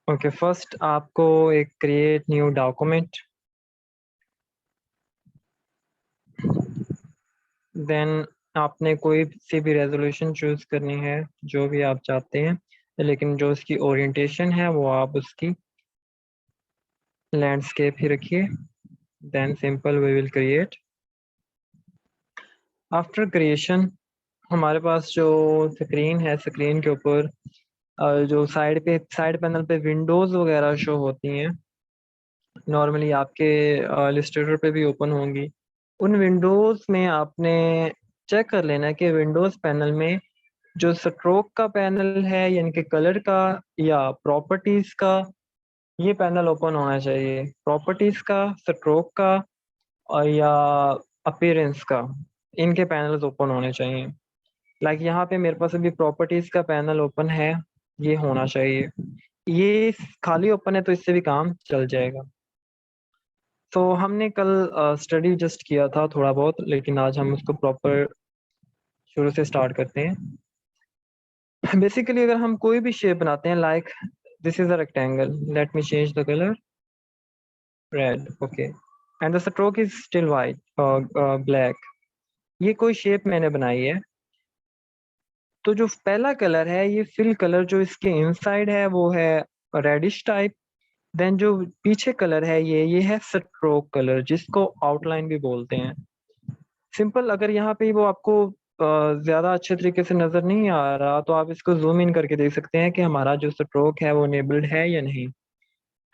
Okay, first आपको एक create new document, then आपने कोई सी भी रेजोल्यूशन चूज करनी है जो भी आप चाहते हैं, लेकिन जो उसकी ओरिएंटेशन है वो आप उसकी लैंडस्केप ही रखिए। Then simple we will create. After creation हमारे पास जो स्क्रीन है, स्क्रीन के ऊपर जो साइड पैनल पे विंडोज वगैरह शो होती हैं, नॉर्मली आपके इलस्ट्रेटर पे भी ओपन होंगी। उन विंडोज में आपने चेक कर लेना है कि विंडोज पैनल में जो स्ट्रोक का पैनल है यानी कि कलर का या प्रॉपर्टीज का, ये पैनल ओपन होना चाहिए। प्रॉपर्टीज का, स्ट्रोक का और या अपीयरेंस का, इनके पैनल्स ओपन होने चाहिए। लाइक यहाँ पे मेरे पास अभी प्रॉपर्टीज का पैनल ओपन है, ये होना चाहिए। ये खाली ओपन है तो इससे भी काम चल जाएगा। तो हमने कल स्टडी जस्ट किया था थोड़ा बहुत, लेकिन आज हम उसको प्रॉपर शुरू से स्टार्ट करते हैं। बेसिकली अगर हम कोई भी शेप बनाते हैं, like this is a rectangle, let me change the colour red, okay, and the stroke is still white black. ये कोई शेप मैंने बनाई है, तो जो पहला कलर है ये फिल कलर जो इसके इनसाइड है वो है रेडिश टाइप। देन जो पीछे कलर है ये है स्ट्रोक कलर, जिसको आउटलाइन भी बोलते हैं। सिंपल, अगर यहाँ पे वो आपको ज्यादा अच्छे तरीके से नजर नहीं आ रहा तो आप इसको जूम इन करके देख सकते हैं कि हमारा जो स्ट्रोक है वो इनेबल्ड है या नहीं।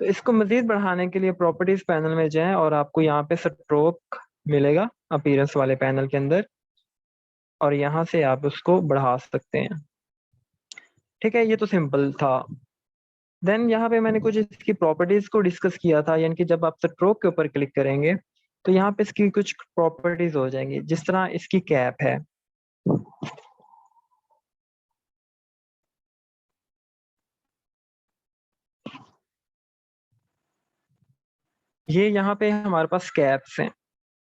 तो इसको मजीद बढ़ाने के लिए प्रॉपर्टीज पैनल में जाएं और आपको यहाँ पे स्ट्रोक मिलेगा अपीयरेंस वाले पैनल के अंदर, और यहाँ से आप उसको बढ़ा सकते हैं। ठीक है, ये तो सिंपल था। देन यहाँ पे मैंने कुछ इसकी प्रॉपर्टीज को डिस्कस किया था, यानी कि जब आप स्ट्रोक के ऊपर क्लिक करेंगे तो यहाँ पे इसकी कुछ प्रॉपर्टीज हो जाएंगी। जिस तरह इसकी कैप है, ये यहाँ पे हमारे पास कैप्स हैं,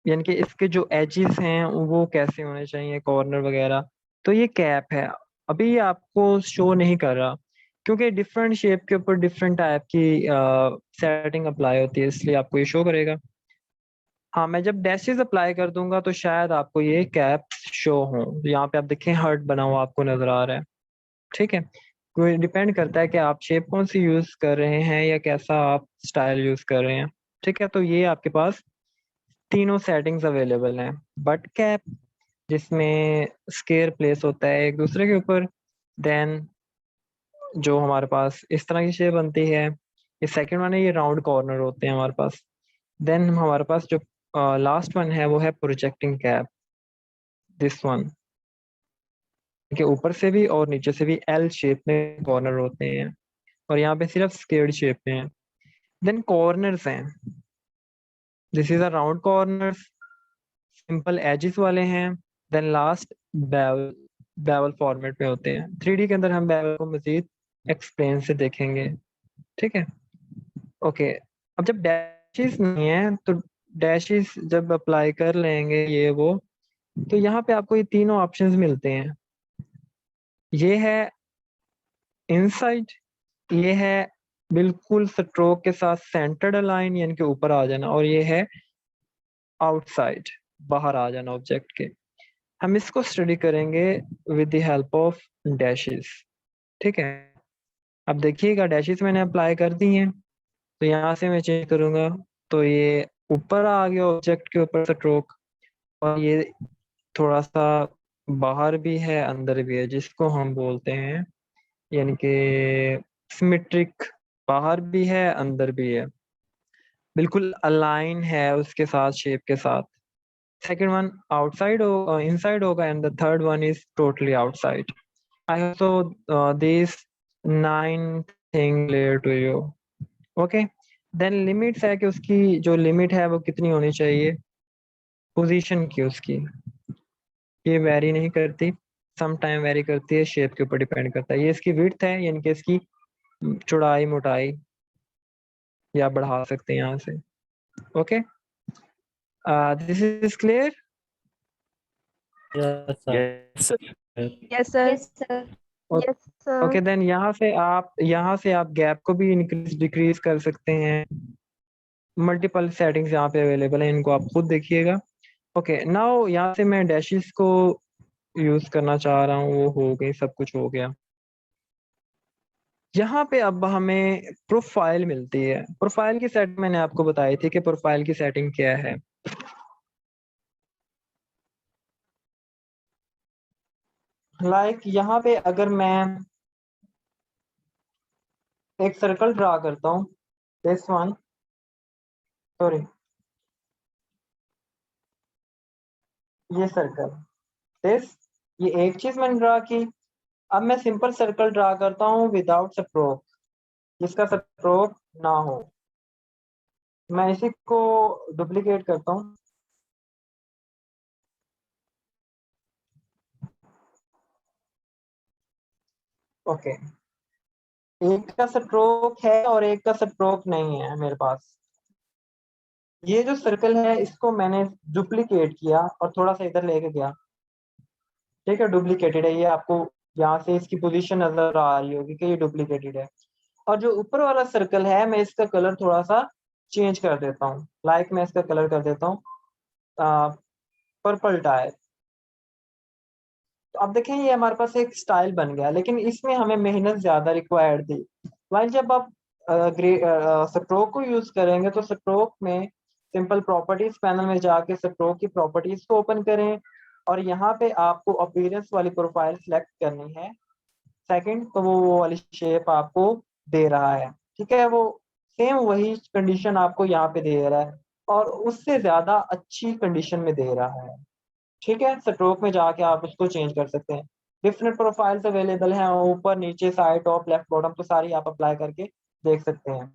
यानी कि इसके जो एजेस हैं वो कैसे होने चाहिए, कॉर्नर वगैरह। तो ये कैप है, अभी ये आपको शो नहीं कर रहा क्योंकि डिफरेंट शेप के ऊपर डिफरेंट टाइप की सेटिंग अप्लाई होती है, इसलिए आपको ये शो करेगा। हाँ, मैं जब डैशेस अप्लाई कर दूंगा तो शायद आपको ये कैप शो हो। यहाँ पे आप देखें हार्ट बना हुआ आपको नजर आ रहा है। ठीक है, कोई डिपेंड करता है कि आप शेप कौन सी यूज कर रहे हैं या कैसा आप स्टाइल यूज कर रहे हैं। ठीक है, तो ये आपके पास तीनों सेटिंग्स अवेलेबल हैं। बट कैप, जिसमें स्केयर प्लेस होता है एक दूसरे के ऊपर। देन जो हमारे पास इस तरह की शेप बनती है, ये सेकंड वन है, ये राउंड कॉर्नर होते हैं हमारे पास। देन हमारे पास जो लास्ट वन है वो है प्रोजेक्टिंग कैप, दिस वन, के ऊपर से भी और नीचे से भी एल शेप में कॉर्नर होते हैं, और यहाँ पे सिर्फ स्केयर्ड शेप में है। देन कॉर्नर्स हैं, this is a round corner, simple edges वाले हैं। Then last bevel, bevel format में होते हैं। 3D के अंदर हम बेवल को मजीद एक्सप्लेन से देखेंगे। ठीक है, ओके। अब जब डैशेस नहीं है तो डैशेस जब अप्लाई कर लेंगे ये वो, तो यहाँ पे आपको ये तीनों ऑप्शंस मिलते हैं। ये है इनसाइड, ये है बिल्कुल स्ट्रोक के साथ सेंटर्ड अलाइन यानी कि ऊपर आ जाना, और ये है आउटसाइड, बाहर आ जाना ऑब्जेक्ट के। हम इसको स्टडी करेंगे with the help of dashes. ठीक है, अब देखिएगा डैशेस मैंने अप्लाई कर दी हैं, तो यहाँ से मैं चेक करूंगा तो ये ऊपर आ गया ऑब्जेक्ट के ऊपर स्ट्रोक, और ये थोड़ा सा बाहर भी है अंदर भी है, जिसको हम बोलते हैं यानी कि सिमेट्रिक, बाहर भी है अंदर भी है, बिल्कुल अलाइन है उसके साथ, शेप के साथ। सेकंड वन आउटसाइड हो इनसाइड होगा, and the third one is totally outside. I hope so this 9 thing clear to you. Okay, then limits है कि उसकी जो लिमिट है वो कितनी होनी चाहिए, पोजीशन की उसकी, ये वेरी नहीं करती, सम टाइम वेरी करती है, शेप के ऊपर डिपेंड करता है। ये इसकी विड्थ है यानी कि इसकी चौड़ाई मोटाई, या बढ़ा सकते हैं यहाँ से। Okay, this is clear. Yes, sir. Yes, sir. Yes, sir. Yes, sir. Yes, sir. Okay then यहाँ से आप गैप को भी इंक्रीज डिक्रीज कर सकते हैं। मल्टीपल सेटिंग्स यहाँ पे अवेलेबल है, इनको आप खुद देखिएगा। ओके नाउ यहाँ से मैं डैशेस को यूज करना चाह रहा हूँ, वो हो गई, सब कुछ हो गया। यहाँ पे अब हमें प्रोफाइल मिलती है। प्रोफाइल की सेटिंग मैंने आपको बताई थी कि प्रोफाइल की सेटिंग क्या है। यहाँ पे अगर मैं एक सर्कल ड्रा करता हूँ, दिस वन, सॉरी ये सर्कल, दिस, ये एक चीज मैंने ड्रा की। अब मैं सिंपल सर्कल ड्रा करता हूँ विदाउट स्ट्रोक, जिसका स्ट्रोक ना हो। मैं इसी को डुप्लीकेट करता हूँ। ओके, एक का स्ट्रोक है और एक का स्ट्रोक नहीं है मेरे पास। ये जो सर्कल है इसको मैंने डुप्लीकेट किया और थोड़ा सा इधर लेके गया। ठीक है, डुप्लीकेटेड है ये, आपको यहाँ से इसकी पोजीशन नजर आ रही होगी कि ये डुप्लीकेटेड है। और जो ऊपर वाला सर्कल है मैं इसका कलर थोड़ा सा चेंज कर देता हूँ। मैं इसका कलर कर देता हूँ पर्पल टाइप। तो अब देखें ये हमारे पास एक स्टाइल बन गया, लेकिन इसमें हमें मेहनत ज्यादा रिक्वायर्ड थी। वाइल जब आप स्ट्रोक को यूज करेंगे तो स्ट्रोक में सिंपल प्रॉपर्टीज पैनल में जाके स्ट्रोक की प्रॉपर्टीज को ओपन करें और यहाँ पे आपको अपीयरेंस वाली प्रोफाइल सेलेक्ट करनी है। सेकंड तो वो वाली शेप आपको दे रहा है, ठीक है, वो सेम वही कंडीशन आपको यहाँ पे दे रहा है और उससे ज्यादा अच्छी कंडीशन में दे रहा है। ठीक है, स्ट्रोक में जाके आप उसको चेंज कर सकते हैं। डिफरेंट प्रोफाइल्स अवेलेबल हैं, ऊपर नीचे साइड टॉप लेफ्ट बॉटम, तो सारी आप अप्लाई करके देख सकते हैं।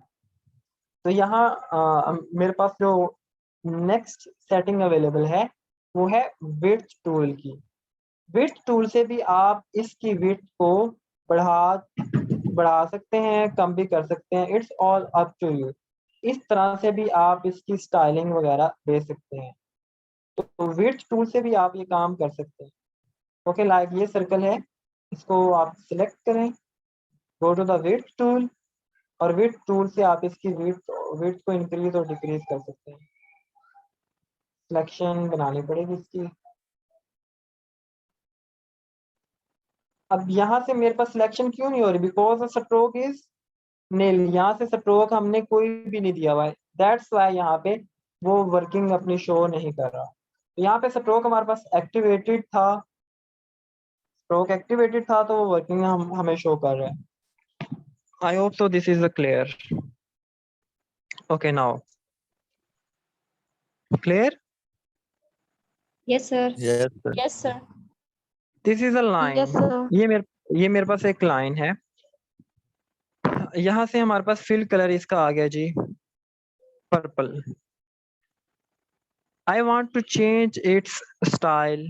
तो यहाँ मेरे पास जो नेक्स्ट सेटिंग अवेलेबल है वो है विड्थ टूल की। विड्थ टूल से भी आप इसकी विड्थ को बढ़ा बढ़ा सकते हैं, कम भी कर सकते हैं, it's all up to you. इस तरह से भी आप इसकी स्टाइलिंग वगैरह दे सकते हैं। तो विड्थ टूल से भी आप ये काम कर सकते हैं। ओके ये सर्कल है, इसको आप सिलेक्ट करें, go to the width tool, और विड्थ टूल से आप इसकी विड्थ को इंक्रीज और डिक्रीज कर सकते हैं। सिलेक्शन बनानी पड़ेगी इसकी। अब यहाँ से मेरे पास सिलेक्शन क्यों नहीं हो रही, बिकॉज द स्ट्रोक इज नील। यहाँ से स्ट्रोक हमने कोई भी नहीं दिया हुआ है, दैट्स वाई यहाँ पे वो वर्किंग अपनी शो नहीं कर रहा। यहाँ पे स्ट्रोक हमारे पास एक्टिवेटेड था, स्ट्रोक एक्टिवेटेड था तो वो वर्किंग हमें शो कर रहा है। I hope so this is clear. Okay now. Clear? Yes, sir. Yes, sir. Yes, sir. This is a line. Yes, sir. ये मेरे पास एक लाइन है। यहाँ से हमारे पास फिल कलर इसका आ गया जी, purple. I want to change its style,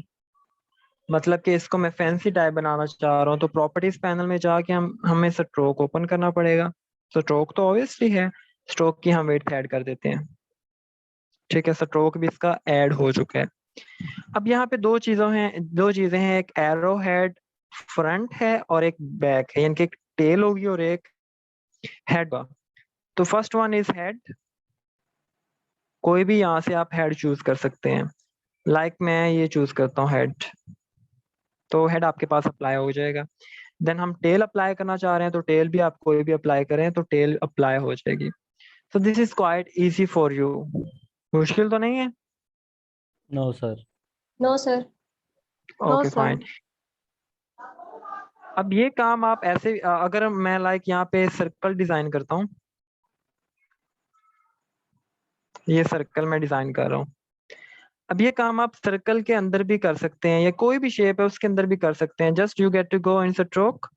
मतलब कि इसको मैं फैंसी टाइप बनाना चाह रहा हूँ। तो प्रॉपर्टीज पैनल में जाके हमें स्ट्रोक ओपन करना पड़ेगा। स्ट्रोक तो ऑब्वियसली है, स्ट्रोक की हम वेट ऐड कर देते हैं। ठीक है, स्ट्रोक भी इसका ऐड हो चुका है। अब यहाँ पे दो चीजें हैं, एक एरो हेड फ्रंट है और एक बैक है, यानी कि एक टेल होगी और एक हेड होगा। तो फर्स्ट वन इज हेड। कोई भी यहाँ से आप हेड चूज कर सकते हैं। मैं ये चूज करता हूँ हेड, तो हेड आपके पास अप्लाई हो जाएगा। देन हम टेल अप्लाई करना चाह रहे हैं तो टेल भी आप कोई भी अप्लाई करें तो टेल अप्लाई हो जाएगी। So this is quite easy for you. मुश्किल तो नहीं है? No, sir. No, sir. No, okay sir. Fine. अब ये काम आप ऐसे अगर मैं यहाँ पे सर्कल डिजाइन करता हूँ, ये सर्कल मैं डिजाइन कर रहा हूँ। अब ये काम आप सर्कल के अंदर भी कर सकते हैं या कोई भी शेप है उसके अंदर भी कर सकते हैं। Just you get to go in stroke,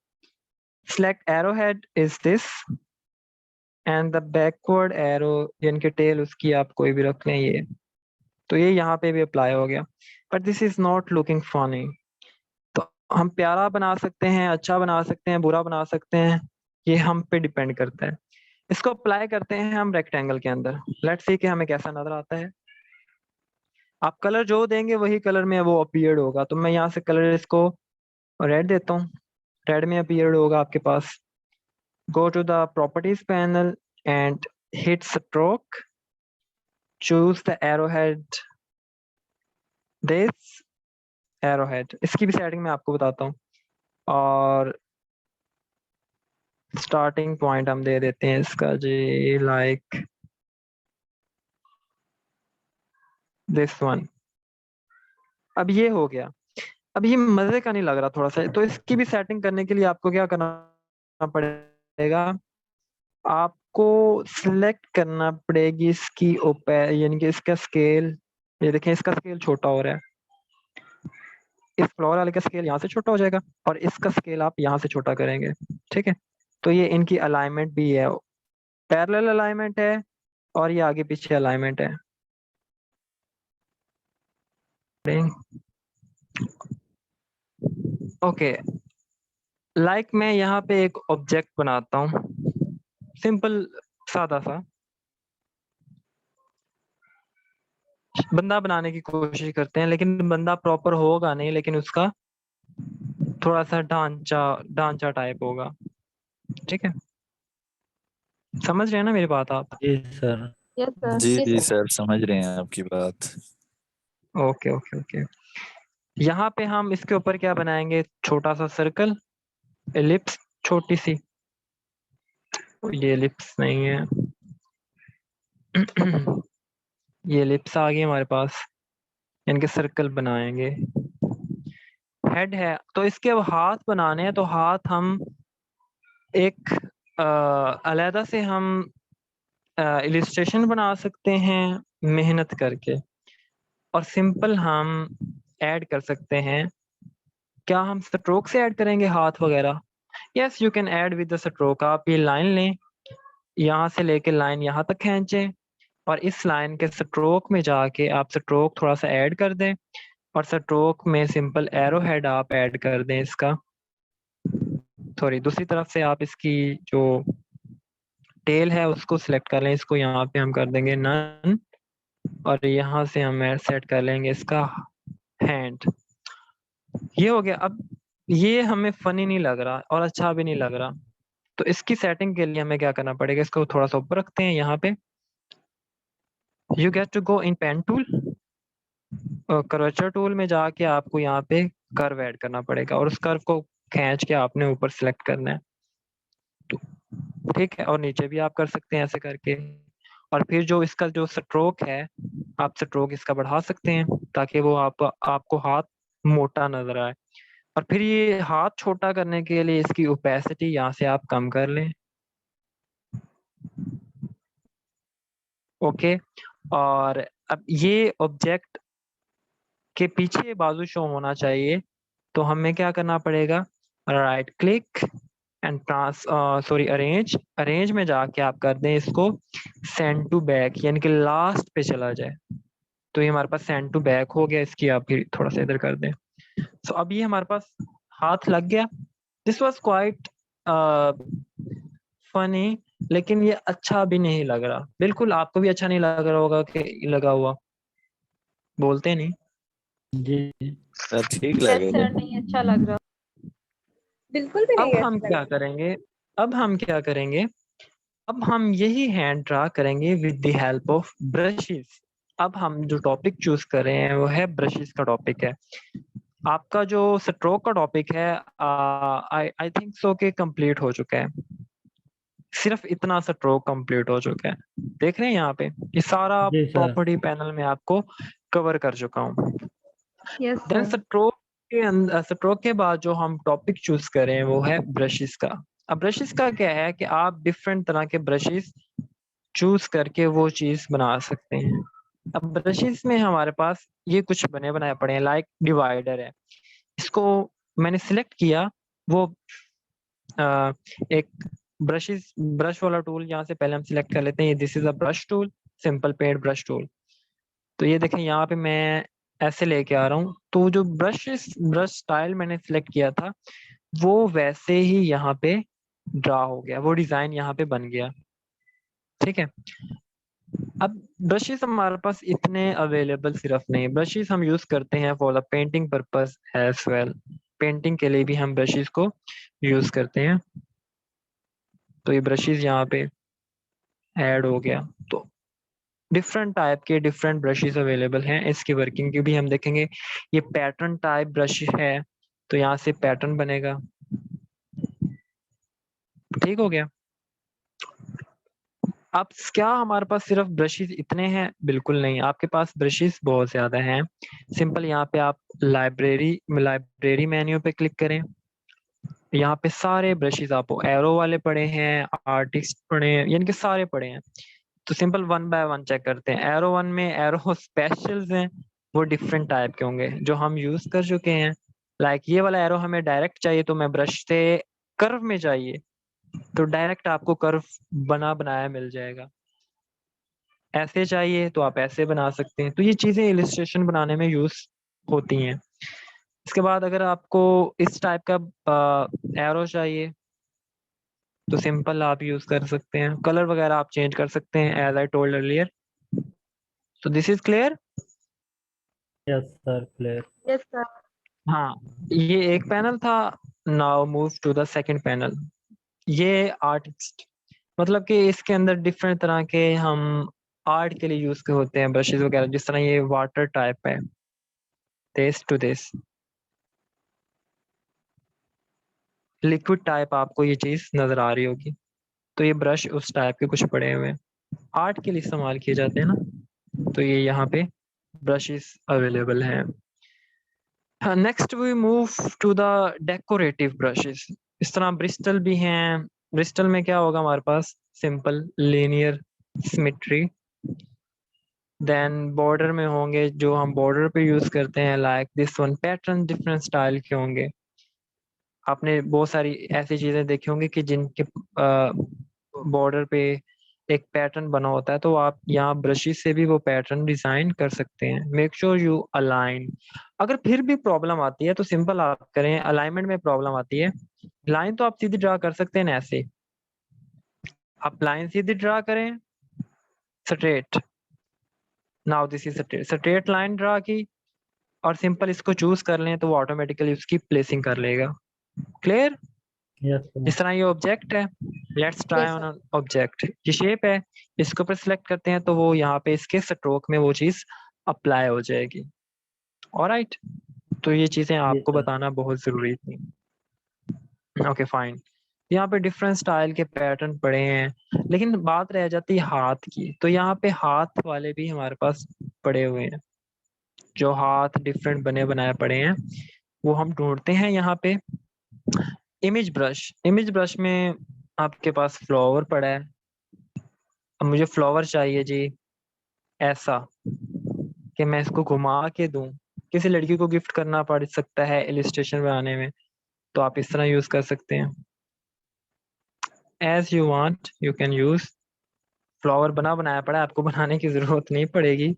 select arrowhead is this and the backward arrow यानी कि टेल उसकी आप कोई भी रख लें ये, तो ये यहाँ पे भी अप्लाई हो गया। But this is not looking funny. तो हम प्यारा बना सकते हैं, अच्छा बना सकते हैं, बुरा बना सकते हैं, ये हम पे डिपेंड करता है। इसको अप्लाई करते हैं हम रेक्टेंगल के अंदर। लेट्स सी कि हमें कैसा नजर आता है। आप कलर जो देंगे वही कलर में वो अपीयर्ड होगा। तो मैं यहाँ से कलर इसको रेड देता हूँ। रेड में अपीयर्ड होगा आपके पास। Go to the properties panel and hit stroke, choose the arrowhead, this arrowhead. इसकी भी सेटिंग मैं आपको बताता हूँ। और स्टार्टिंग पॉइंट हम दे देते हैं इसका जी, लाइक दिस वन। अब ये हो गया। अब ये मजे का नहीं लग रहा थोड़ा सा, तो इसकी भी सेटिंग करने के लिए आपको क्या करना पड़ेगा, आपको सिलेक्ट करना पड़ेगी इसकी यानी कि इसका स्केल। ये देखें इसका स्केल छोटा हो रहा है, इस फ्लोर वाले का स्केल यहाँ से छोटा हो जाएगा और इसका स्केल आप यहाँ से छोटा करेंगे। ठीक है, तो ये इनकी अलाइनमेंट भी है, पैरेलल अलाइनमेंट है और ये आगे पीछे अलाइनमेंट है। ओके, लाइक मैं यहाँ पे एक ऑब्जेक्ट बनाता हूँ, सिंपल सादा सा बंदा बनाने की कोशिश करते हैं, लेकिन बंदा प्रॉपर होगा नहीं, लेकिन उसका थोड़ा सा ढांचा ढांचा टाइप होगा। ठीक है, समझ रहे हैं ना मेरी बात आप? जी सर। Yes sir. जी जी जी सर। सर, समझ रहे हैं आपकी बात। Okay okay okay. यहाँ पे हम इसके ऊपर क्या बनाएंगे, छोटा सा सर्कल, एलिप्स छोटी सी। ये एलिप्स नहीं है ये एलिप्स आ गई हमारे पास, इनके सर्कल बनाएंगे। हेड है तो इसके अब हाथ बनाने हैं, तो हाथ हम एक अलहदा से हम इलिस्ट्रेशन बना सकते हैं मेहनत करके, और सिंपल हम ऐड कर सकते हैं। क्या हम स्ट्रोक से ऐड करेंगे हाथ वगैरह? Yes, you can add with the stroke. आप ये लाइन लें, यहाँ से लेके लाइन यहाँ तक खींचें और इस लाइन के स्ट्रोक में जाके आप स्ट्रोक थोड़ा सा ऐड कर दें, और स्ट्रोक में सिंपल एरो हेड आप ऐड कर दें इसका। सॉरी, दूसरी तरफ से आप इसकी जो टेल है उसको सिलेक्ट कर लें, इसको यहाँ पे हम कर देंगे नन, और यहाँ से हम सेट कर लेंगे इसका हैंड। ये हो गया। अब ये हमें फनी नहीं लग रहा और अच्छा भी नहीं लग रहा, तो इसकी सेटिंग के लिए हमें क्या करना पड़ेगा, इसको थोड़ा सा ऊपर रखते हैं यहाँ पे। You get to go in pen tool, curvature tool में जाके आपको यहाँ पे कर्व ऐड करना पड़ेगा और उस कर्व को खींच के आपने ऊपर सिलेक्ट करना है। तो ठीक है, और नीचे भी आप कर सकते हैं ऐसे करके। और फिर जो इसका जो स्ट्रोक है, आप स्ट्रोक इसका बढ़ा सकते हैं ताकि वो आपको हाथ मोटा नजर आए। और फिर ये हाथ छोटा करने के लिए इसकी ओपेसिटी यहाँ से आप कम कर लें। ओके, और अब ये ऑब्जेक्ट के पीछे बाजू शो होना चाहिए, तो हमें क्या करना पड़ेगा, right click and arrange. Arrange में जाके आप कर दें इसको सेंड टू बैक, यानी कि लास्ट पे चला जाए। तो ये हमारे पास सेंड टू बैक हो गया, इसकी आप फिर थोड़ा सा इधर कर दें। सो अब ये हमारे पास हाथ लग गया। दिस वॉज क्वाइट फनी, लेकिन ये अच्छा भी नहीं लग रहा। बिल्कुल आपको भी अच्छा नहीं लग रहा होगा कि लगा हुआ, बोलते नहीं। जी सर ठीक यस लगेगा। सर, नहीं अच्छा लग रहा। बिल्कुल भी अब नहीं हम अच्छा लग क्या करेंगे, अब हम क्या करेंगे, अब हम यही हैंड ड्रा करेंगे with the help of brushes. अब हम जो टॉपिक चूज कर रहे हैं वो है ब्रशेस का टॉपिक है। आपका जो स्ट्रोक का टॉपिक है आई थिंक सो के कंप्लीट हो चुका है, सिर्फ इतना स्ट्रोक कंप्लीट हो चुका है। देख रहे हैं यहाँ पे, ये सारा जी सर। प्रॉपर्टी पैनल में आपको कवर कर चुका हूँ। Yes then sir. स्ट्रोक के अंदर, स्ट्रोक के बाद जो हम टॉपिक चूज करें वो है ब्रशेस का। अब ब्रशेस का क्या है कि आप डिफरेंट तरह के ब्रशेस चूज करके वो चीज बना सकते हैं। अब ब्रशेस में हमारे पास ये कुछ बने बनाए पड़े हैं, लाइक डिवाइडर है, इसको मैंने सिलेक्ट किया। वो एक ब्रश वाला टूल यहाँ से पहले हम सिलेक्ट कर लेते हैं। This is a brush tool, simple paid brush tool. तो ये देखें यहाँ पे मैं ऐसे लेके आ रहा हूँ, तो जो ब्रश स्टाइल मैंने सिलेक्ट किया था वो वैसे ही यहाँ पे ड्रा हो गया, वो डिजाइन यहाँ पे बन गया। ठीक है, अब ब्रशेस हमारे पास इतने अवेलेबल सिर्फ नहीं, ब्रशेस हम यूज करते हैं for the painting purpose as well. Painting के लिए भी हम ब्रशेस को यूज करते हैं। तो ये ब्रशेस यहाँ पे ऐड हो गया। तो डिफरेंट टाइप के डिफरेंट ब्रशेस अवेलेबल हैं। इसकी वर्किंग की भी हम देखेंगे। ये पैटर्न टाइप ब्रश है, तो यहाँ से पैटर्न बनेगा। ठीक हो गया। अब क्या हमारे पास सिर्फ ब्रशेस इतने हैं? बिल्कुल नहीं, आपके पास ब्रशेस बहुत ज्यादा हैं। सिंपल यहाँ पे आप लाइब्रेरी मेन्यू पे क्लिक करें। यहाँ पे सारे ब्रशेस आपको एरो वाले पड़े हैं, आर्टिस्ट पड़े हैं, यानी कि सारे पड़े हैं। तो simple one by one check करते हैं। एरो वन में एरो स्पेशल्स हैं, वो डिफरेंट टाइप के होंगे जो हम यूज कर चुके हैं। लाइक ये वाला एरो हमें डायरेक्ट चाहिए, तो मैं ब्रश से कर्व में चाहिए तो डायरेक्ट आपको कर्व बनाया मिल जाएगा। ऐसे चाहिए तो आप ऐसे बना सकते हैं। तो ये चीजें इलिस्ट्रेशन बनाने में यूज होती हैं। इसके बाद अगर आपको इस टाइप का एरो चाहिए तो सिंपल आप यूज कर सकते हैं। कलर वगैरह आप चेंज कर सकते हैं एज आई टोल्ड अर्लियर। तो this is clear. Yes sir, clear. Yes sir. हाँ, ये एक पैनल था। Now move to the second panel. ये आर्टिस्ट, मतलब कि इसके अंदर डिफरेंट तरह के हम आर्ट के लिए यूज के होते हैं ब्रशेस वगैरह। जिस तरह ये वाटर टाइप है, this to this liquid type, आपको ये चीज नजर आ रही होगी। तो ये ब्रश उस टाइप के कुछ पड़े हुए हैं, आर्ट के लिए इस्तेमाल किए जाते हैं ना। तो ये यहाँ पे ब्रशेस अवेलेबल हैं। Next we move to the decorative brushes. इस तरह ब्रिस्टल भी हैं। ब्रिस्टल में क्या होगा हमारे पास? Simple linear symmetry. Then border में होंगे जो हम बॉर्डर पे यूज करते हैं, like this one. Pattern different style के होंगे। आपने बहुत सारी ऐसी चीजें देखी होंगी कि जिनके बॉर्डर पे एक पैटर्न बना होता है, तो आप यहाँ ब्रशेस से भी वो पैटर्न डिजाइन कर सकते हैं। Make sure you align. अगर फिर भी प्रॉब्लम आती है तो सिंपल आप करें, अलाइनमेंट में प्रॉब्लम आती है, लाइन तो आप सीधी ड्रा कर सकते हैं ना, ऐसे आप लाइन सीधी ड्रा करें, straight. Now this is straight line draw की, और सिंपल इसको चूज कर लें तो वो ऑटोमेटिकली उसकी प्लेसिंग कर लेगा। क्लियर। यस इस तरह ये ऑब्जेक्ट है। Let's try yes on sir. Object. ये शेप है, इसके ऊपर सिलेक्ट करते हैं तो वो यहाँ पे इसके स्ट्रोक में वो चीज अप्लाई हो जाएगी। ऑलराइट। तो ये चीजें यस आपको सर। बताना बहुत जरूरी थी। Okay fine. यहाँ पे डिफरेंट स्टाइल के पैटर्न पड़े हैं, लेकिन बात रह जाती है हाथ की। तो यहाँ पे हाथ वाले भी हमारे पास पड़े हुए हैं। जो हाथ डिफरेंट बने बनाए पड़े हैं वो हम ढूंढते हैं यहाँ पे। Image brush. इमेज ब्रश में आपके पास फ्लावर पड़ा है। अब मुझे फ्लावर चाहिए जी, ऐसा कि मैं इसको घुमा के दूं। किसी लड़की को गिफ्ट करना पड़ सकता है इलिस्ट्रेशन बनाने में, तो आप इस तरह यूज कर सकते हैं। As you want you can use. Flower बना बनाया पड़ा है, आपको बनाने की जरूरत नहीं पड़ेगी।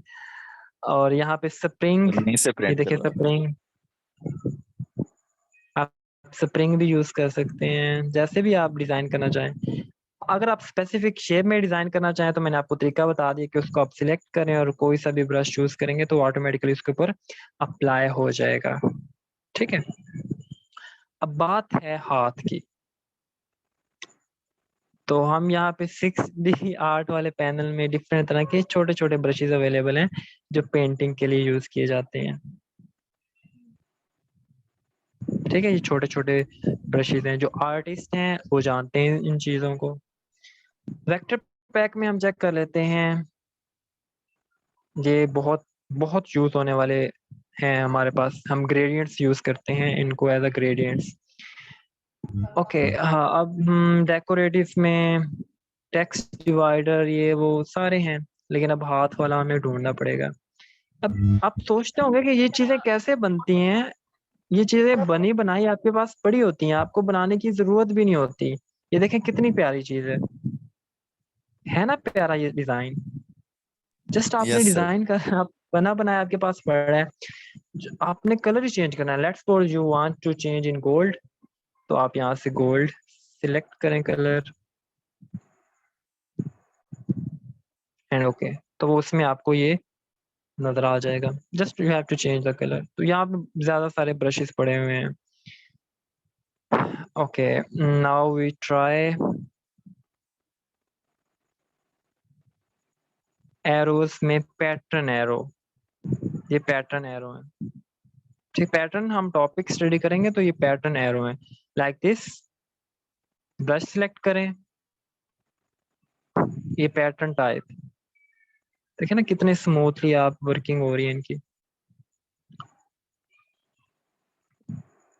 और यहाँ पे स्प्रिंग, उन्हीं से ये प्रिंट देखिए करवा। स्प्रिंग। आप स्प्रिंग भी यूज कर सकते हैं, जैसे भी आप डिजाइन करना चाहें। अगर आप स्पेसिफिक शेप में डिजाइन करना चाहें तो मैंने आपको तरीका बता दिया कि उसको आप सिलेक्ट करें और कोई सा भी ब्रश चूज करेंगे तो ऑटोमेटिकली उसके ऊपर अप्लाई हो जाएगा। ठीक है। अब बात है हाथ की। तो हम यहाँ पे 6D आर्ट वाले पैनल में डिफरेंट तरह के छोटे छोटे ब्रशेस अवेलेबल हैं जो पेंटिंग के लिए यूज किए जाते हैं। ठीक है, ये छोटे छोटे ब्रशेस हैं। जो आर्टिस्ट हैं वो जानते हैं इन चीजों को। वेक्टर पैक में हम चेक कर लेते हैं। ये बहुत बहुत यूज होने वाले हैं हमारे पास। हम ग्रेडियंट्स यूज करते हैं इनको एज अ ग्रेडियंट्स। ओके हाँ, अब डेकोरेटिव में टेक्स्ट डिवाइडर ये वो सारे हैं, लेकिन अब हाथ वाला हमें ढूंढना पड़ेगा। अब आप सोचते होंगे कि ये चीजें कैसे बनती हैं। ये चीजें बनी बनाई आपके पास पड़ी होती हैं, आपको बनाने की जरूरत भी नहीं होती। ये देखें कितनी प्यारी चीज है ना, प्यारा ये डिजाइन। जस्ट आपने यस सर। डिजाइन कर आप बना बनाया आपके पास पड़ा है। आपने कलर ही चेंज करना है। Let's suppose you want to change in gold, तो आप यहाँ से गोल्ड सिलेक्ट करें कलर एंड ओके। तो वो उसमें आपको ये नजर आ जाएगा। Just you have to change the colour. तो यहाँ पे ज्यादा सारे ब्रशेस पड़े हुए हैं। Okay, now we try arrows में पैटर्न एरो। ये पैटर्न एरो है, ठीक। पैटर्न हम टॉपिक स्टडी करेंगे तो ये पैटर्न एरो है। लाइक दिस, ब्रश सिलेक्ट करें, ये पैटर्न टाइप। देखिए ना कितने स्मूथली आप वर्किंग हो रही है इनकी।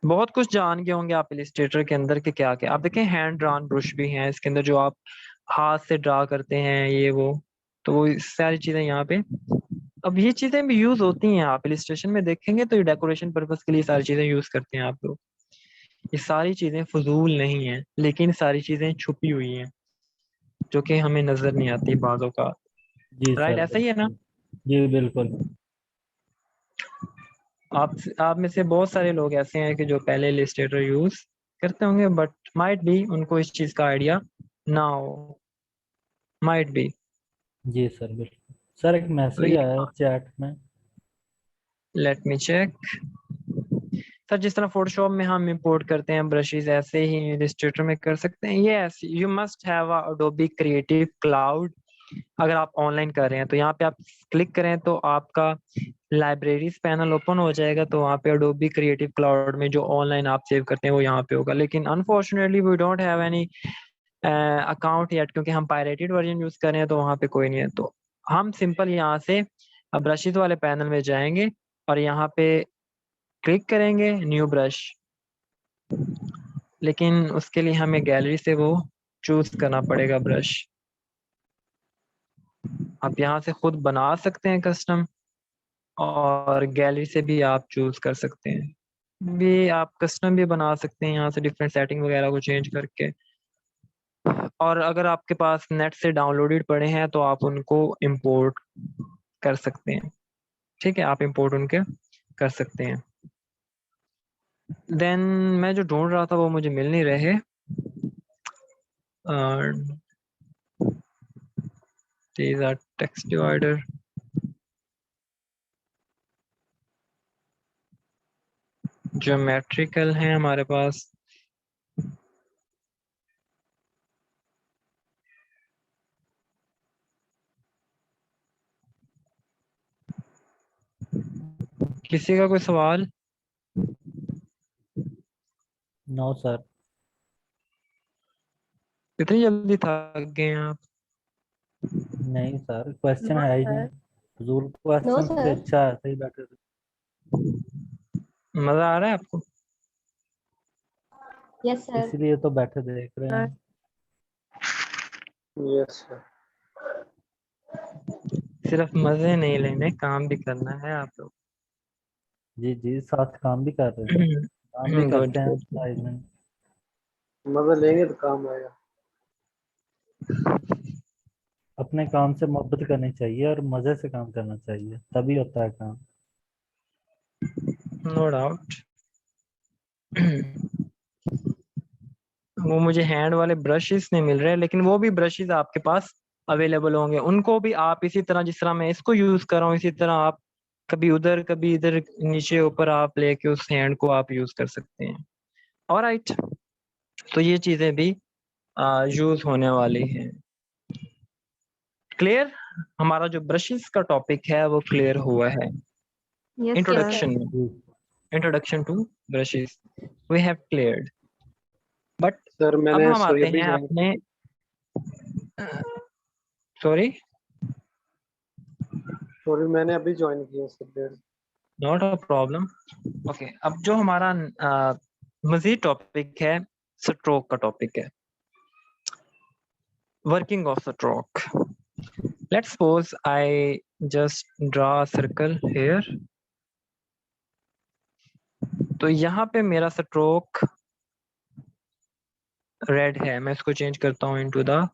बहुत कुछ जान गए होंगे आप इलिस्ट्रेटर के अंदर के क्या क्या। आप देखें हैंड ड्रॉन ब्रश भी हैं इसके अंदर, जो आप हाथ से ड्रा करते हैं ये वो, तो वो सारी चीजें यहाँ पे। अब ये चीजें भी यूज होती हैं, आप इलिस्ट्रेशन में देखेंगे तो ये डेकोरेशन पर्पस के लिए सारी चीजें यूज करते हैं आप लोग। ये सारी चीजें फजूल नहीं है, लेकिन सारी चीजें छुपी हुई हैं जो कि हमें नजर नहीं आती बाजों का। जी राइट, सर ऐसा ही है ना? बिल्कुल। जी बिल्कुल। आप में से बहुत सारे लोग ऐसे हैं कि जो पहले इलिस्ट्रेटर यूज करते होंगे, बट माइट बी उनको इस चीज का आइडिया ना हो, माइट बी। जी सर बिल्कुल। सर एक तो मैसेज आया है चैट में। Let me check. सर जिस तरह फोटोशॉप में हम इंपोर्ट करते हैं ब्रशेस, ऐसे ही इलिस्ट्रेटर में कर सकते हैं। Yes, you must have a Adobe creative cloud. अगर आप ऑनलाइन कर रहे हैं तो यहाँ पे आप क्लिक करें तो आपका लाइब्रेरीज पैनल ओपन हो जाएगा, तो वहाँ पे अडोबी क्रिएटिव क्लाउड में जो ऑनलाइन आप सेव करते हैं वो यहाँ पे होगा। लेकिन unfortunately we don't have any account yet, क्योंकि हम पायरेटेड वर्जन यूज कर रहे हैं तो वहाँ पे कोई नहीं है। तो हम सिंपल यहाँ से ब्रशेज वाले पैनल में जाएंगे और यहाँ पे क्लिक करेंगे न्यू ब्रश। लेकिन उसके लिए हमें गैलरी से वो चूज करना पड़ेगा ब्रश। आप यहाँ से खुद बना सकते हैं कस्टम, और गैलरी से भी आप चूज कर सकते हैं। भी आप कस्टम भी बना सकते हैं यहाँ से डिफरेंट सेटिंग वगैरह को चेंज करके। और अगर आपके पास नेट से डाउनलोडेड पड़े हैं तो आप उनको इंपोर्ट कर सकते हैं, ठीक है। आप इंपोर्ट उनके कर सकते हैं। देन मैं जो ढूंढ रहा था वो मुझे मिल नहीं रहे। these are text divider। Geometrical है हमारे पास। किसी का कोई सवाल? No sir. इतनी जल्दी थक गए हैं आप? नहीं सर, क्वेश्चन नो है ही नहीं। सर। फजूल नो क्वेश्चन से सर। अच्छा है सही बैठे थे। मजा आ रहा है आपको? Yes sir. इसलिए तो बैठे देख रहे हैं। Yes sir. सिर्फ मजे नहीं लेने, काम भी करना है आप लोग। जी जी, साथ काम भी कर रहे हैं सर। काम भी गुड करते हैं गुड। साइड में। मजा लेंगे तो काम आएगा। अपने काम से मोहब्बत करनी चाहिए और मजे से काम करना चाहिए, तभी होता है काम। No doubt. वो मुझे हैंड वाले ब्रशेस नहीं मिल रहे, लेकिन वो भी ब्रशेस आपके पास अवेलेबल होंगे। उनको भी आप इसी तरह, जिस तरह मैं इसको यूज कर रहा हूँ, इसी तरह आप कभी उधर कभी इधर नीचे ऊपर आप लेके उस हैंड को आप यूज कर सकते हैं। ऑलराइट, तो ये चीजें भी यूज होने वाली हैं। क्लियर? हमारा जो ब्रशेस का टॉपिक है वो क्लियर हुआ है। Yes introduction sir. में, जी introduction to brushes we have cleared. But sir अब मैंने हम सॉरी आते अभी हैं ज्वाइन अपने, सॉरी, सॉरी मैंने अभी ज्वाइन किया सर डेढ़। Not a problem. ओके, अब जो हमारा मजीद टॉपिक है, स्ट्रोक का टॉपिक है, working of stroke. Let's suppose I just draw a circle here. तो यहाँ पे मेरा स्ट्रोक रेड है, मैं इसको चेंज करता हूँ इनटू द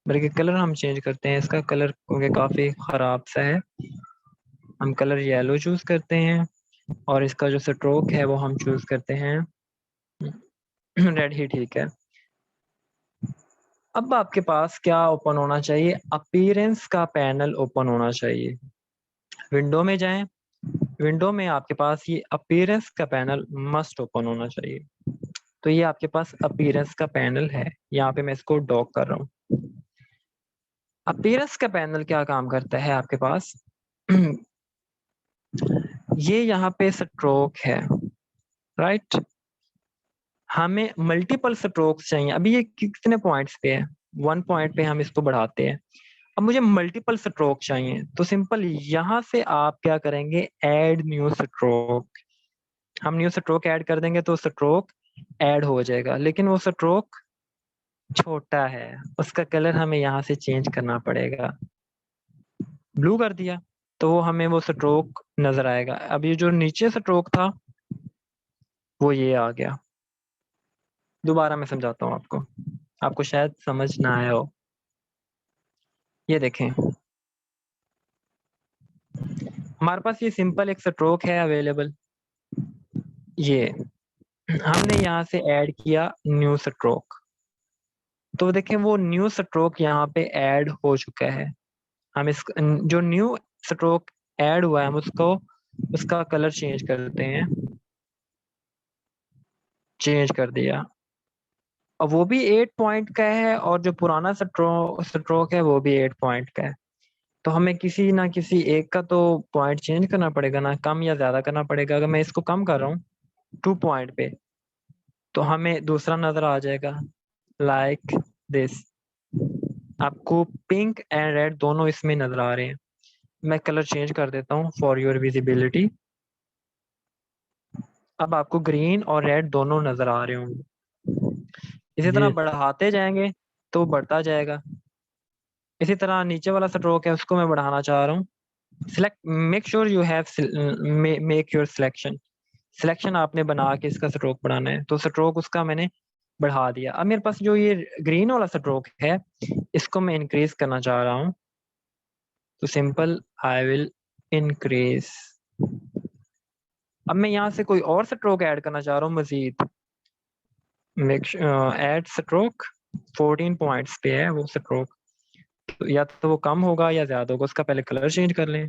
बल्कि कलर हम चेंज करते हैं इसका कलर, क्योंकि काफी खराब सा है। हम कलर येलो चूज करते हैं और इसका जो स्ट्रोक है वो हम चूज करते हैं रेड ही ठीक है। अब आपके पास क्या ओपन होना चाहिए? अपीयरेंस का पैनल ओपन होना चाहिए। विंडो में जाएं, विंडो में आपके पास ये अपीयरेंस का पैनल मस्ट ओपन होना चाहिए। तो ये आपके पास अपीयरेंस का पैनल है, यहाँ पे मैं इसको डॉक कर रहा हूँ। अपीयरेंस का पैनल क्या काम करता है आपके पास ये यहाँ पे स्ट्रोक है, राइट। हमें मल्टीपल स्ट्रोक्स चाहिए। अभी ये कितने पॉइंट्स पे है, 1 पॉइंट पे हम इसको बढ़ाते हैं। अब मुझे मल्टीपल स्ट्रोक चाहिए, तो सिंपल यहाँ से आप क्या करेंगे, ऐड न्यू स्ट्रोक। हम न्यू स्ट्रोक ऐड कर देंगे तो स्ट्रोक ऐड हो जाएगा, लेकिन वो स्ट्रोक छोटा है, उसका कलर हमें यहाँ से चेंज करना पड़ेगा। ब्लू कर दिया तो हमें वो स्ट्रोक नजर आएगा। अब ये जो नीचे स्ट्रोक था वो ये आ गया। दोबारा मैं समझाता हूँ आपको, आपको शायद समझ ना आया हो। ये देखें, हमारे पास ये सिंपल एक स्ट्रोक है अवेलेबल। ये हमने यहाँ से ऐड किया न्यू स्ट्रोक, तो देखें वो न्यू स्ट्रोक यहाँ पे ऐड हो चुका है। हम इस जो न्यू स्ट्रोक ऐड हुआ है हम उसको उसका कलर चेंज करते हैं। चेंज कर दिया, अब वो भी 8 पॉइंट का है और जो पुराना स्ट्रोक है वो भी 8 पॉइंट का है। तो हमें किसी ना किसी एक का तो पॉइंट चेंज करना पड़ेगा ना, कम या ज्यादा करना पड़ेगा। अगर मैं इसको कम कर रहा हूँ 2 पॉइंट पे तो हमें दूसरा नजर आ जाएगा लाइक दिस। आपको पिंक एंड रेड दोनों इसमें नजर आ रहे हैं। मैं कलर चेंज कर देता हूँ फॉर योर विजिबिलिटी। अब आपको ग्रीन और रेड दोनों नजर आ रहे होंगे। इसी तरह जी बढ़ाते जाएंगे तो बढ़ता जाएगा। इसी तरह नीचे वाला स्ट्रोक है उसको मैं बढ़ाना चाह रहा हूँ। Select, make sure you have make your selection. Selection आपने बना के इसका स्ट्रोक बढ़ाना है, तो स्ट्रोक उसका मैंने बढ़ा दिया। अब मेरे पास जो ये ग्रीन वाला स्ट्रोक है इसको मैं इंक्रीज करना चाह रहा हूँ, तो सिंपल आई विल इंक्रीज। अब मैं यहाँ से कोई और स्ट्रोक ऐड करना चाह रहा हूँ मजीद। मेक ऐड स्ट्रोक 14 पॉइंट्स पे है वो स्ट्रोक, तो या तो वो कम होगा या ज्यादा होगा। उसका पहले कलर चेंज कर लें।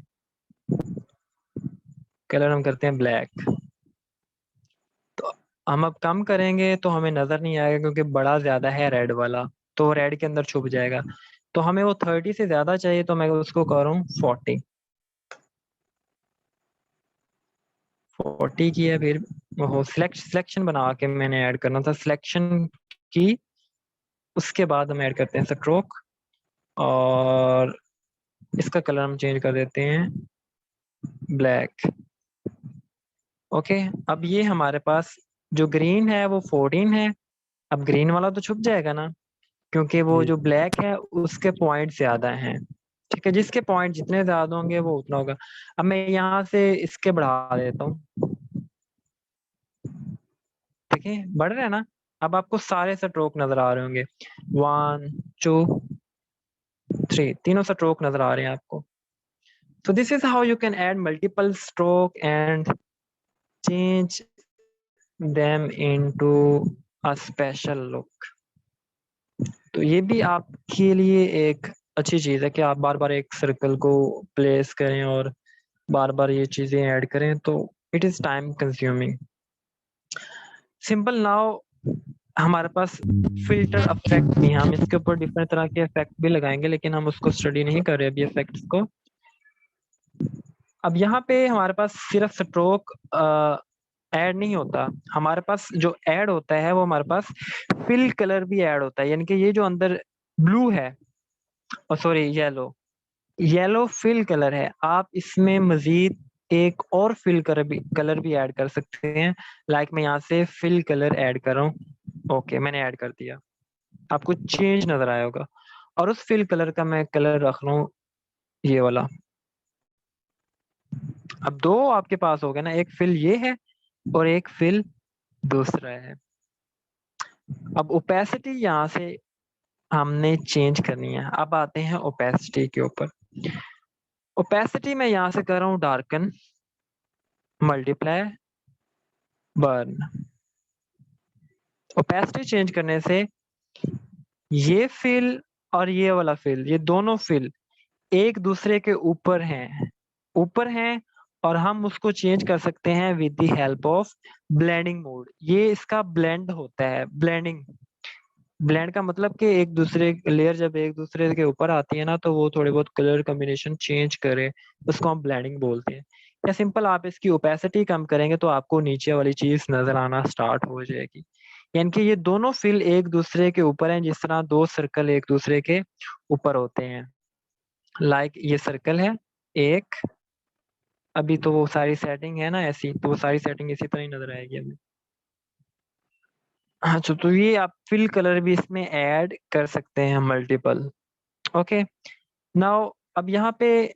कलर हम करते हैं ब्लैक। तो हम अब कम करेंगे तो हमें नजर नहीं आएगा क्योंकि बड़ा ज्यादा है रेड वाला, तो रेड के अंदर छुप जाएगा। तो हमें वो 30 से ज्यादा चाहिए, तो मैं उसको कर रहा हूँ 40 की है। फिर वो सिलेक्शन बना के मैंने ऐड करना था, सिलेक्शन की। उसके बाद हम ऐड करते हैं स्ट्रोक और इसका कलर हम चेंज कर देते हैं ब्लैक। ओके, अब ये हमारे पास जो ग्रीन है वो 14 है। अब ग्रीन वाला तो छुप जाएगा ना, क्योंकि वो जी जो ब्लैक है उसके पॉइंट ज्यादा हैं। ठीक है, जिसके पॉइंट जितने ज्यादा होंगे वो उतना होगा। अब मैं यहाँ से इसके बढ़ा देता हूँ। देखिए बढ़ रहे हैं ना। अब आपको सारे स्ट्रोक नजर आ रहे होंगे, 1 2 3, तीनों स्ट्रोक नजर आ रहे हैं आपको। So this is how you can add multiple stroke and change them into a special look. तो ये भी आपके लिए एक अच्छी चीज है कि आप बार बार एक सर्कल को प्लेस करें और बार बार ये चीजें ऐड करें, तो it is time consuming. Simple now हमारे पास फिल्टर इफेक्ट भी हैं। हम इसके ऊपर डिफरेंट तरह के इफेक्ट भी लगाएंगे, लेकिन हम उसको स्टडी नहीं कर रहे अभी इफेक्ट्स को। अब यहाँ पे हमारे पास सिर्फ स्ट्रोक ऐड नहीं होता, हमारे पास जो ऐड होता है वो हमारे पास फिल कलर भी ऐड होता है। यानी कि ये जो अंदर ब्लू है, और सॉरी येलो फिल कलर है, आप इसमें मजीद एक और फिल कलर भी ऐड कर सकते हैं। लाइक मैं यहाँ से फिल कलर ऐड कर रहा हूँ। ओके, मैंने ऐड कर दिया, आपको चेंज नजर आया होगा। और उस फिल कलर का मैं कलर रख रहा हूँ ये वाला। अब दो आपके पास हो गए ना, एक फिल ये है और एक फिल दूसरा है। अब ओपेसिटी यहाँ से हमने चेंज करनी है। अब आते हैं ओपेसिटी के ऊपर। ओपेसिटी मैं यहाँ से कर रहा हूँ darken, multiply, burn. Opacity change करने से ये फिल और ये वाला फिल, ये दोनों फिल एक दूसरे के ऊपर हैं और हम उसको चेंज कर सकते हैं with the help of blending mode. ये इसका ब्लेंड होता है, ब्लेंडिंग। ब्लेंड का मतलब कि एक दूसरे लेयर जब एक दूसरे के ऊपर आती है ना, तो वो थोड़े बहुत कलर कॉम्बिनेशन चेंज करे, उसको हम ब्लेंडिंग बोलते हैं। या सिंपल आप इसकी ओपेसिटी कम करेंगे तो आपको नीचे वाली चीज नजर आना स्टार्ट हो जाएगी। यानी कि ये दोनों फिल एक दूसरे के ऊपर हैं, जिस तरह दो सर्कल एक दूसरे के ऊपर होते हैं। लाइक ये सर्कल है एक, अभी तो वो सारी सेटिंग है ना ऐसी, तो वो सारी सेटिंग इसी तरह ही नजर आएगी हमें। अच्छा, तो ये आप फिल कलर भी इसमें ऐड कर सकते हैं मल्टीपल। ओके, नाउ अब यहाँ पे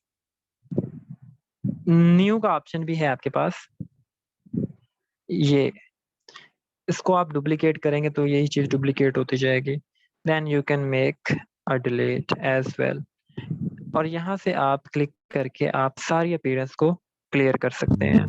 न्यू का ऑप्शन भी है आपके पास। ये इसको आप डुप्लीकेट करेंगे तो यही चीज डुप्लीकेट होती जाएगी। Then you can make a delete as well. और यहाँ से आप क्लिक करके आप सारी अपीयरेंस को क्लियर कर सकते हैं।